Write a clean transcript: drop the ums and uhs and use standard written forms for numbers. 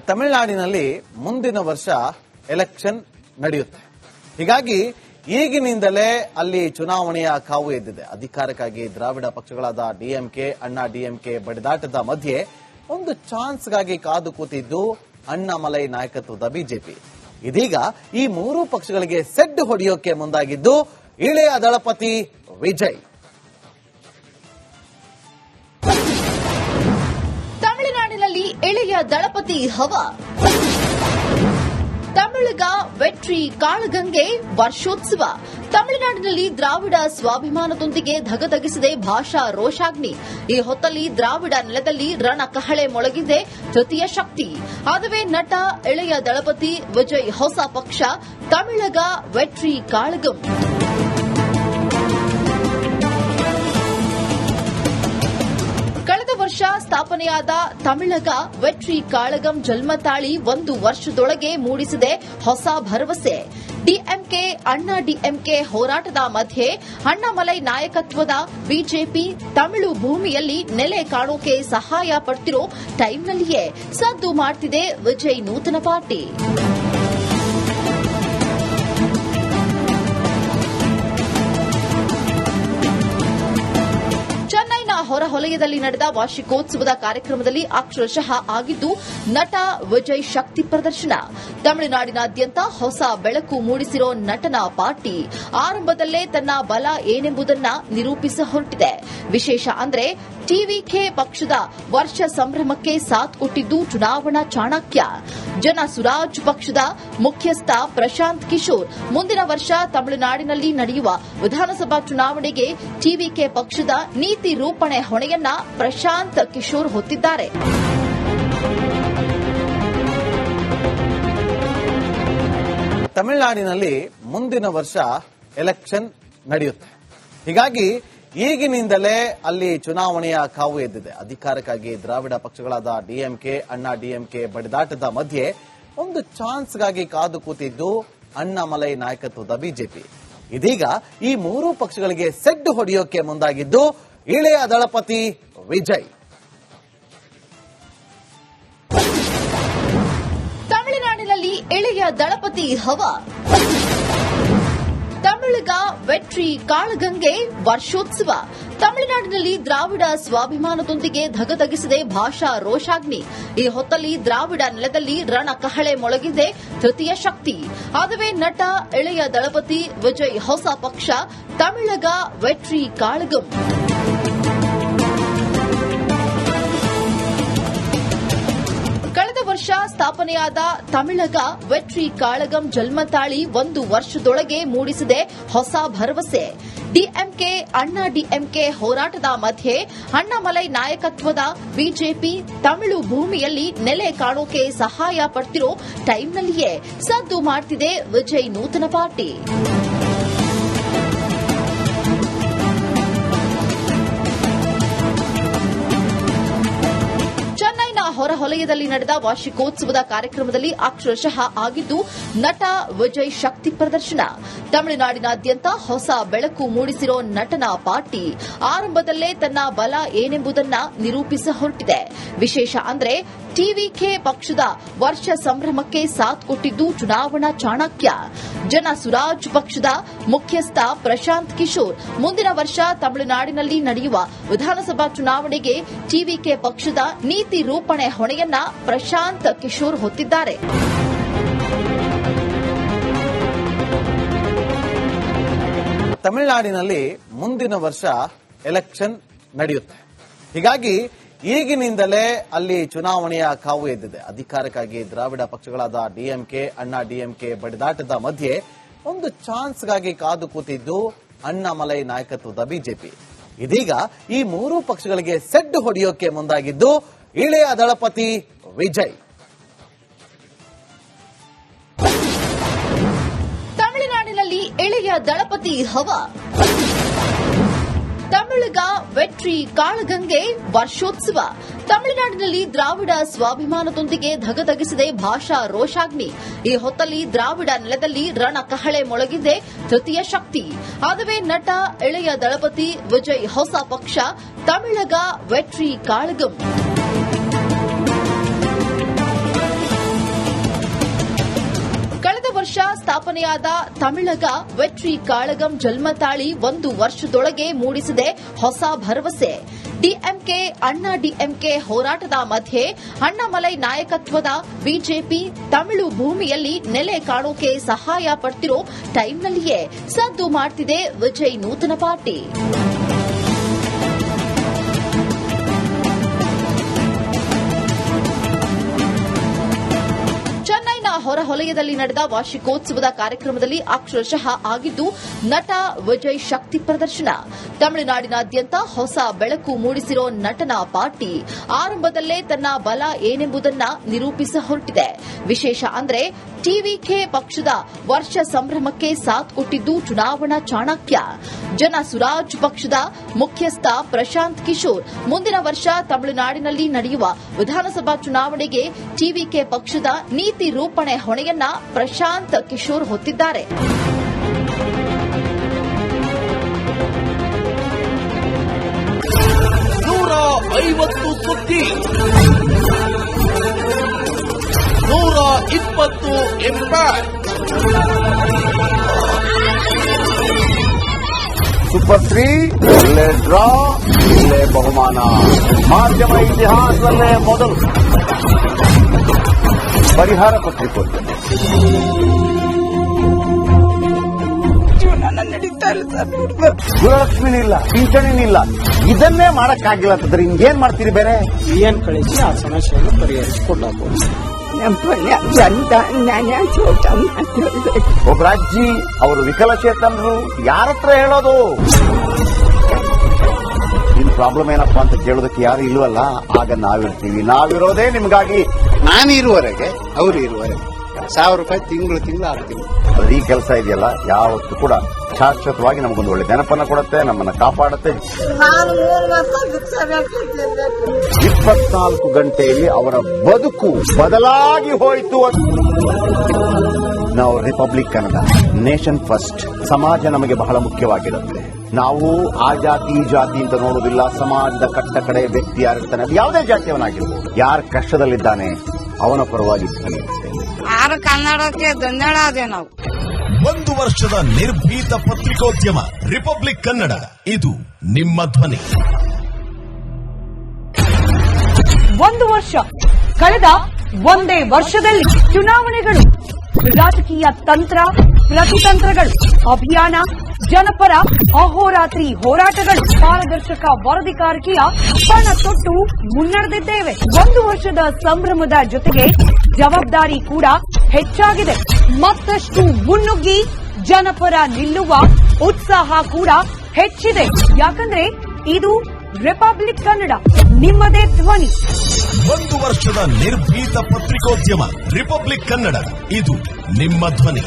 ತಮಿಳುನಾಡಿನಲ್ಲಿ ಮುಂದಿನ ವರ್ಷ ಎಲೆಕ್ಷನ್ ನಡೆಯುತ್ತೆ. ಹೀಗಾಗಿ ಈಗಿನಿಂದಲೇ ಅಲ್ಲಿ ಚುನಾವಣೆಯ ಕಾವು ಎದ್ದಿದೆ. ಅಧಿಕಾರಕ್ಕಾಗಿ ದ್ರಾವಿಡ ಪಕ್ಷಗಳಾದ ಡಿಎಂಕೆ, ಅಣ್ಣಾ ಡಿಎಂಕೆ ಬಡಿದಾಟದ ಮಧ್ಯೆ ಒಂದು ಚಾನ್ಸ್ಗಾಗಿ ಕಾದು ಕೂತಿದ್ದು ಅಣ್ಣಾಮಲೈ ನಾಯಕತ್ವದ ಬಿಜೆಪಿ. ಇದೀಗ ಈ ಮೂರೂ ಪಕ್ಷಗಳಿಗೆ ಸೆಡ್ ಹೊಡೆಯೋಕೆ ಮುಂದಾಗಿದ್ದು ಇಳೆಯ ದಳಪತಿ ವಿಜಯ್. ತಮಿಳುನಾಡಿನಲ್ಲಿ ಇಳೆಯ ದಳಪತಿ ಹವಾ. ತಮಿಳಗ ವೆಟ್ರಿ ಕಾಳಗಂಗೆ ವರ್ಷೋತ್ಸವ. ತಮಿಳುನಾಡಿನಲ್ಲಿ ದ್ರಾವಿಡ ಸ್ವಾಭಿಮಾನದೊಂದಿಗೆ ಧಗಧಗಿಸಿದೆ ಭಾಷಾ ರೋಷಾಗ್ನಿ. ಈ ಹೊತ್ತಲ್ಲಿ ದ್ರಾವಿಡ ನೆಲದಲ್ಲಿ ರಣಕಹಳೆ ಮೊಳಗಿದೆ ತೃತೀಯ ಶಕ್ತಿ. ಅದುವೇ ನಟ ಇಳೆಯ ದಳಪತಿ ವಿಜಯ್ ಹೊಸ ಪಕ್ಷ ತಮಿಳಗ ವೆಟ್ರಿ ಕಾಳಗಂ. ಕಳೆದ ವರ್ಷ ಸ್ಥಾಪನೆಯಾದ ತಮಿಳಗ ವೆಟ್ರಿ ಕಾಳಗಂ ಜನ್ಮತಾಳಿ 1 ವರ್ಷದೊಳಗೆ ಮೂಡಿಸಿದೆ ಹೊಸ ಭರವಸೆ. ಡಿಎಂಕೆ ಅಣ್ಣಾ ಡಿಎಂಕೆ ಹೋರಾಟದ ಮಧ್ಯೆ ಅಣ್ಣಾಮಲೈ ನಾಯಕತ್ವದ ಬಿಜೆಪಿ ತಮಿಳು ಭೂಮಿಯಲ್ಲಿ ನೆಲೆ ಕಾಣೋಕೆ ಸಹಾಯ ಪಡ್ತಿರೋ ಟೈಮ್ನಲ್ಲಿಯೇ ಸದ್ದು ಮಾಡ್ತಿದೆ ವಿಜಯ್ ನೂತನ ಪಾರ್ಟಿ. ಹೊರವಲಯದಲ್ಲಿ ನಡೆದ ವಾರ್ಷಿಕೋತ್ಸವದ ಕಾರ್ಯಕ್ರಮದಲ್ಲಿ ಅಕ್ಷರಶಃ ಆಗಿದ್ದು ನಟ ವಿಜಯ್ ಶಕ್ತಿ ಪ್ರದರ್ಶನ. ತಮಿಳುನಾಡಿನಾದ್ಯಂತ ಹೊಸ ಬೆಳಕು ಮೂಡಿಸಿರೋ ನಟನ ಪಾರ್ಟಿ ಆರಂಭದಲ್ಲೇ ತನ್ನ ಬಲ ಏನೆಂಬುದನ್ನ ನಿರೂಪಿಸ ಹೊರಟಿದೆ. ವಿಶೇಷ ಅಂದ್ರೆ ಟಿವಿಕೆ ಪಕ್ಷದ ವರ್ಷ ಸಂಭ್ರಮಕ್ಕೆ ಸಾಥ್ ಕೊಟ್ಟಿದ್ದು ಚುನಾವಣಾ ಚಾಣಕ್ಯ. ಜನ ಸುರಾಜ್ ಪಕ್ಷದ ಮುಖ್ಯಸ್ಥ ಪ್ರಶಾಂತ್ ಕಿಶೋರ್ ಮುಂದಿನ ವರ್ಷ ತಮಿಳುನಾಡಿನಲ್ಲಿ ನಡೆಯುವ ವಿಧಾನಸಭಾ ಚುನಾವಣೆಗೆ ಟಿವಿಕೆ ಪಕ್ಷದ ನೀತಿ ರೂಪಣೆ ಹೊಣೆಯನ್ನ ಪ್ರಶಾಂತ್ ಕಿಶೋರ್ ಹೊತ್ತಿದ್ದಾರೆ. ತಮಿಳುನಾಡಿನಲ್ಲಿ ಮುಂದಿನ ವರ್ಷ ಎಲೆಕ್ಷನ್ ನಡೆಯುತ್ತೆ. ಹೀಗಾಗಿ ಈಗಿನಿಂದಲೇ ಅಲ್ಲಿ ಚುನಾವಣೆಯ ಕಾವು ಎದ್ದಿದೆ. ಅಧಿಕಾರಕ್ಕಾಗಿ ದ್ರಾವಿಡ ಪಕ್ಷಗಳಾದ ಡಿಎಂಕೆ, ಅಣ್ಣಾ ಡಿಎಂಕೆ ಬಡಿದಾಟದ ಮಧ್ಯೆ ಒಂದು ಚಾನ್ಸ್ಗಾಗಿ ಕಾದು ಕೂತಿದ್ದು ಅಣ್ಣಾಮಲೈ ನಾಯಕತ್ವದ ಬಿಜೆಪಿ. ಇದೀಗ ಈ ಮೂರೂ ಪಕ್ಷಗಳಿಗೆ ಸೆಡ್ ಹೊಡೆಯೋಕೆ ಮುಂದಾಗಿದ್ದು ಇಳೆಯ ದಳಪತಿ ವಿಜಯ್. ತಮಿಳುನಾಡಿನಲ್ಲಿ ಇಳೆಯ ದಳಪತಿ ಹವಾ. ತಮಿಳಗ ವೆಟ್ರಿ ಕಾಳಗಂಗೆ ವರ್ಷೋತ್ಸವ. ತಮಿಳುನಾಡಿನಲ್ಲಿ ದ್ರಾವಿಡ ಸ್ವಾಭಿಮಾನದೊಂದಿಗೆ ಧಗಧಗಿಸಿದೆ ಭಾಷಾ ರೋಷಾಗ್ನಿ. ಈ ಹೊತ್ತಲ್ಲಿ ದ್ರಾವಿಡ ನೆಲದಲ್ಲಿ ರಣಕಹಳೆ ಮೊಳಗಿದೆ ತೃತೀಯ ಶಕ್ತಿ. ಅದುವೇ ನಟ ಇಳೆಯ ದಳಪತಿ ವಿಜಯ್ ಹೊಸ ಪಕ್ಷ ತಮಿಳಗ ವೆಟ್ರಿ ಕಾಳಗಂ. ಕಳೆದ ವರ್ಷ ಸ್ಥಾಪನೆಯಾದ ತಮಿಳಗ ವೆಟ್ರಿ ಕಾಳಗಂ ಜನ್ಮತಾಳಿ 1 ವರ್ಷದೊಳಗೆ ಮೂಡಿಸಿದೆ ಹೊಸ ಭರವಸೆ. ಡಿಎಂಕೆ ಅಣ್ಣಾ ಡಿಎಂಕೆ ಹೋರಾಟದ ಮಧ್ಯೆ ಅಣ್ಣಾಮಲೈ ನಾಯಕತ್ವದ ಬಿಜೆಪಿ ತಮಿಳು ಭೂಮಿಯಲ್ಲಿ ನೆಲೆ ಕಾಣೋಕೆ ಸಹಾಯ ಪಡ್ತಿರೋ ಟೈಮ್ನಲ್ಲಿಯೇ ಸದ್ದು ಮಾಡ್ತಿದೆ ವಿಜಯ್ ನೂತನ ಪಾರ್ಟಿ. ಹೊರವಲಯದಲ್ಲಿ ನಡೆದ ವಾರ್ಷಿಕೋತ್ಸವದ ಕಾರ್ಯಕ್ರಮದಲ್ಲಿ ಅಕ್ಷರಶಃ ಆಗಿದ್ದು ನಟ ವಿಜಯ್ ಶಕ್ತಿ ಪ್ರದರ್ಶನ. ತಮಿಳುನಾಡಿನಾದ್ಯಂತ ಹೊಸ ಬೆಳಕು ಮೂಡಿಸಿರೋ ನಟನ ಪಾರ್ಟಿ ಆರಂಭದಲ್ಲೇ ತನ್ನ ಬಲ ಏನೆಂಬುದನ್ನ ನಿರೂಪಿಸ ಹೊರಟಿದೆ. ವಿಶೇಷ ಅಂದ್ರೆ ಟಿವಿಕೆ ಪಕ್ಷದ ವರ್ಷ ಸಂಭ್ರಮಕ್ಕೆ ಸಾಥ್ ಕೊಟ್ಟಿದ್ದು ಚುನಾವಣಾ ಚಾಣಕ್ಯ. ಜನ ಸುರಾಜ್ ಪಕ್ಷದ ಮುಖ್ಯಸ್ಥ ಪ್ರಶಾಂತ್ ಕಿಶೋರ್ ಮುಂದಿನ ವರ್ಷ ತಮಿಳುನಾಡಿನಲ್ಲಿ ನಡೆಯುವ ವಿಧಾನಸಭಾ ಚುನಾವಣೆಗೆ ಟಿವಿಕೆ ಪಕ್ಷದ ನೀತಿ ರೂಪಣೆ ಹೊಣೆಯನ್ನ ಪ್ರಶಾಂತ್ ಕಿಶೋರ್ ಹೊತ್ತಿದ್ದಾರೆ. ತಮಿಳುನಾಡಿನಲ್ಲಿ ಮುಂದಿನ ವರ್ಷ ಎಲೆಕ್ಷನ್ ನಡೆಯುತ್ತೆ. ಹೀಗಾಗಿ ಈಗಿನಿಂದಲೇ ಅಲ್ಲಿ ಚುನಾವಣೆಯ ಕಾವು ಎದ್ದಿದೆ. ಅಧಿಕಾರಕ್ಕಾಗಿ ದ್ರಾವಿಡ ಪಕ್ಷಗಳಾದ ಡಿಎಂಕೆ, ಅಣ್ಣಾ ಡಿಎಂಕೆ ಬಡಿದಾಟದ ಮಧ್ಯೆ ಒಂದು ಚಾನ್ಸ್ಗಾಗಿ ಕಾದು ಕೂತಿದ್ದು ಅಣ್ಣಾಮಲೈ ನಾಯಕತ್ವದ ಬಿಜೆಪಿ. ಇದೀಗ ಈ ಮೂರೂ ಪಕ್ಷಗಳಿಗೆ ಸೆಡ್ ಹೊಡೆಯೋಕೆ ಮುಂದಾಗಿದ್ದು ಇಳೆಯ ದಳಪತಿ ವಿಜಯ್. ತಮಿಳುನಾಡಿನಲ್ಲಿ ಇಳೆಯ ದಳಪತಿ ಹವಾ. ತಮಿಳಗ ವೆಟ್ರಿ ಕಾಳಗಂಗೆ ವರ್ಷೋತ್ಸವ. ತಮಿಳುನಾಡಿನಲ್ಲಿ ದ್ರಾವಿಡ ಸ್ವಾಭಿಮಾನದೊಂದಿಗೆ ಧಗಧಗಿಸಿದೆ ಭಾಷಾ ರೋಷಾಗ್ನಿ. ಈ ಹೊತ್ತಲ್ಲಿ ದ್ರಾವಿಡ ನೆಲದಲ್ಲಿ ರಣಕಹಳೆ ಮೊಳಗಿದೆ ತೃತೀಯ ಶಕ್ತಿ. ಅದುವೇ ನಟ ಇಳೆಯ ದಳಪತಿ ವಿಜಯ್ ಹೊಸ ಪಕ್ಷ ತಮಿಳಗ ವೆಟ್ರಿ ಕಾಳಗಂ. ಸ್ಥಾಪನೆಯಾದ ತಮಿಳಗ ವೆಟ್ರಿ ಕಾಳಗಂ ಜನ್ಮತಾಳಿ 1 ವರ್ಷದೊಳಗೆ ಮೂಡಿಸಿದೆ ಹೊಸ ಭರವಸೆ. ಡಿಎಂಕೆ ಅಣ್ಣಾ ಡಿಎಂಕೆ ಹೋರಾಟದ ಮಧ್ಯೆ ಅಣ್ಣಾಮಲೈ ನಾಯಕತ್ವದ ಬಿಜೆಪಿ ತಮಿಳು ಭೂಮಿಯಲ್ಲಿ ನೆಲೆ ಕಾಣೋಕೆ ಸಹಾಯ ಪಡ್ತಿರೋ ಟೈಮ್ನಲ್ಲಿಯೇ ಸದ್ದು ಮಾಡ್ತಿದೆ ವಿಜಯ್ ನೂತನ ಪಾರ್ಟಿ. ಹೊರವಲಯದಲ್ಲಿ ನಡೆದ ವಾರ್ಷಿಕೋತ್ಸವದ ಕಾರ್ಯಕ್ರಮದಲ್ಲಿ ಅಕ್ಷರಶಃ ಆಗಿದ್ದು ನಟ ವಿಜಯ್ ಶಕ್ತಿ ಪ್ರದರ್ಶನ. ತಮಿಳುನಾಡಿನಾದ್ಯಂತ ಹೊಸ ಬೆಳಕು ಮೂಡಿಸಿರೋ ನಟನ ಪಾರ್ಟಿ ಆರಂಭದಲ್ಲೇ ತನ್ನ ಬಲ ಏನೆಂಬುದನ್ನ ನಿರೂಪಿಸ ಹೊರಟಿದೆ. ವಿಶೇಷ ಅಂದ್ರೆ ಟಿವಿಕೆ ಪಕ್ಷದ ವರ್ಷ ಸಂಭ್ರಮಕ್ಕೆ ಸಾಥ್ ಕೊಟ್ಟಿದ್ದು ಚುನಾವಣಾ ಚಾಣಕ್ಯ. ಜನ ಸುರಾಜ್ ಪಕ್ಷದ ಮುಖ್ಯಸ್ಥ ಪ್ರಶಾಂತ್ ಕಿಶೋರ್ ಮುಂದಿನ ವರ್ಷ ತಮಿಳುನಾಡಿನಲ್ಲಿ ನಡೆಯುವ ವಿಧಾನಸಭಾ ಚುನಾವಣೆಗೆ ಟಿವಿಕೆ ಪಕ್ಷದ ನೀತಿ ರೂಪಣೆ ಹೊಣೆಯನ್ನ ಪ್ರಶಾಂತ್ ಕಿಶೋರ್ ಹೊತ್ತಿದ್ದಾರೆ. ನೂರ 50 ಸುದ್ದಿ, 120 ಇಂಪ್ಯಾಕ್ಟ್. ಸೂಪರ್ 3 ಒಳ್ಳೆ ಡ್ರಾ, ಒಳ್ಳೆ ಬಹುಮಾನ. ಮಾಧ್ಯಮ ಇತಿಹಾಸದಲ್ಲೇ ಮೊದಲು ಪರಿಹಾರ ಪತ್ರಿಕೋದ್ಯಮ. ಗೃಹಲಕ್ಷ್ಮಿನಿಲ್ಲ, ಪಿಂಚಣಿನಿಲ್ಲ, ಇದನ್ನೇ ಮಾಡಕ್ಕಾಗಿಲ್ಲ ಅಂತಂದ್ರೆ ಹಿಂಗೇನ್ ಮಾಡ್ತೀರಿ? ಬೇರೆ ಏನ್ ಕಳಿಸಿ ಆ ಸಮಸ್ಯೆಯನ್ನು ಪರಿಹರಿಸಿಕೊಡಬಹುದು. ಒಬ್ಬ ಅಜ್ಜಿ ಅವರು ವಿಕಲಚೇತನರು, ಯಾರ ಹತ್ರ ಹೇಳೋದು? ನಿಮ್ ಪ್ರಾಬ್ಲಮ್ ಏನಪ್ಪಾ ಅಂತ ಕೇಳೋದಕ್ಕೆ ಯಾರು ಇಲ್ವಲ್ಲ. ಆಗ ನಾವಿರ್ತೀವಿ. ನಾವಿರೋದೇ ನಿಮ್ಗಾಗಿ. ನಾನು ಇರುವವರೆಗೆ, ಅವರು ಇರುವವರೆಗೆ 1000 ರೂಪಾಯಿ ತಿಂಗಳು ಆಗ್ತೀವಿ. ಆದ್ರೆ ಈ ಕೆಲಸ ಇದೆಯಲ್ಲ, ಯಾವತ್ತೂ ಕೂಡ ಶಾಶ್ವತವಾಗಿ ನಮಗೊಂದು ಒಳ್ಳೆ ನೆನಪನ್ನ ಕೊಡುತ್ತೆ, ನಮ್ಮನ್ನ ಕಾಪಾಡುತ್ತೆ. 24 ಗಂಟೆಯಲ್ಲಿ ಅವರ ಬದುಕು ಬದಲಾಗಿ ಹೋಯಿತು. ನಾವು ರಿಪಬ್ಲಿಕ್ ಕನ್ನಡ, ನೇಷನ್ ಫಸ್ಟ್. ಸಮಾಜ ನಮಗೆ ಬಹಳ ಮುಖ್ಯವಾಗಿರುತ್ತೆ. ನಾವು ಆ ಜಾತಿ ಈ ಜಾತಿ ಅಂತ ನೋಡುವುದಿಲ್ಲ. ಸಮಾಜದ ಕಟ್ಟ ಕಡೆ ವ್ಯಕ್ತಿ ಯಾರಿರ್ತಾನೆ, ಅದು ಯಾವುದೇ ಜಾತಿಯವನಾಗಿರ್ಬೋದು, ಯಾರ ಕಷ್ಟದಲ್ಲಿದ್ದಾನೆ ಅವನ ಪರವಾಗಿ ಧ್ವನಿಯುತ್ತೆ. ಆರು ಕನ್ನಡಕ್ಕೆ ಧನ್ಯವಾದ. ನಾವು 1 ವರ್ಷದ ನಿರ್ಭೀತ ಪತ್ರಿಕೋದ್ಯಮ ರಿಪಬ್ಲಿಕ್ ಕನ್ನಡ, ಇದು ನಿಮ್ಮ ಧ್ವನಿ. 1 ವರ್ಷ ಕಳೆದ ಒಂದೇ ವರ್ಷದಲ್ಲಿ ಚುನಾವಣೆಗಳು, ರಾಜಕೀಯ ತಂತ್ರ ಪ್ರತಿತಂತ್ರಗಳು, ಅಭಿಯಾನ, ಜನಪರ ಅಹೋರಾತ್ರಿ ಹೋರಾಟಗಳು, ಪಾರದರ್ಶಕ ವರದಿಗಾರಿಕೆಯ ಪಣ ತೊಟ್ಟು ಮುನ್ನಡೆದಿದ್ದೇವೆ. 1 ವರ್ಷದ ಸಂಭ್ರಮದ ಜೊತೆಗೆ ಜವಾಬ್ದಾರಿ ಕೂಡ ಹೆಚ್ಚಾಗಿದೆ. ಮತ್ತಷ್ಟು ಮುನ್ನುಗ್ಗಿ ಜನಪರ ನಿಲ್ಲುವ ಉತ್ಸಾಹ ಕೂಡ ಹೆಚ್ಚಿದೆ. ಯಾಕಂದ್ರೆ ಇದು ರಿಪಬ್ಲಿಕ್ ಕನ್ನಡ, ನಿಮ್ಮದೇ ಧ್ವನಿ. 1 ವರ್ಷದ ನಿರ್ಭೀತ ಪತ್ರಿಕೋದ್ಯಮ ರಿಪಬ್ಲಿಕ್ ಕನ್ನಡ, ಇದು ನಿಮ್ಮ ಧ್ವನಿ.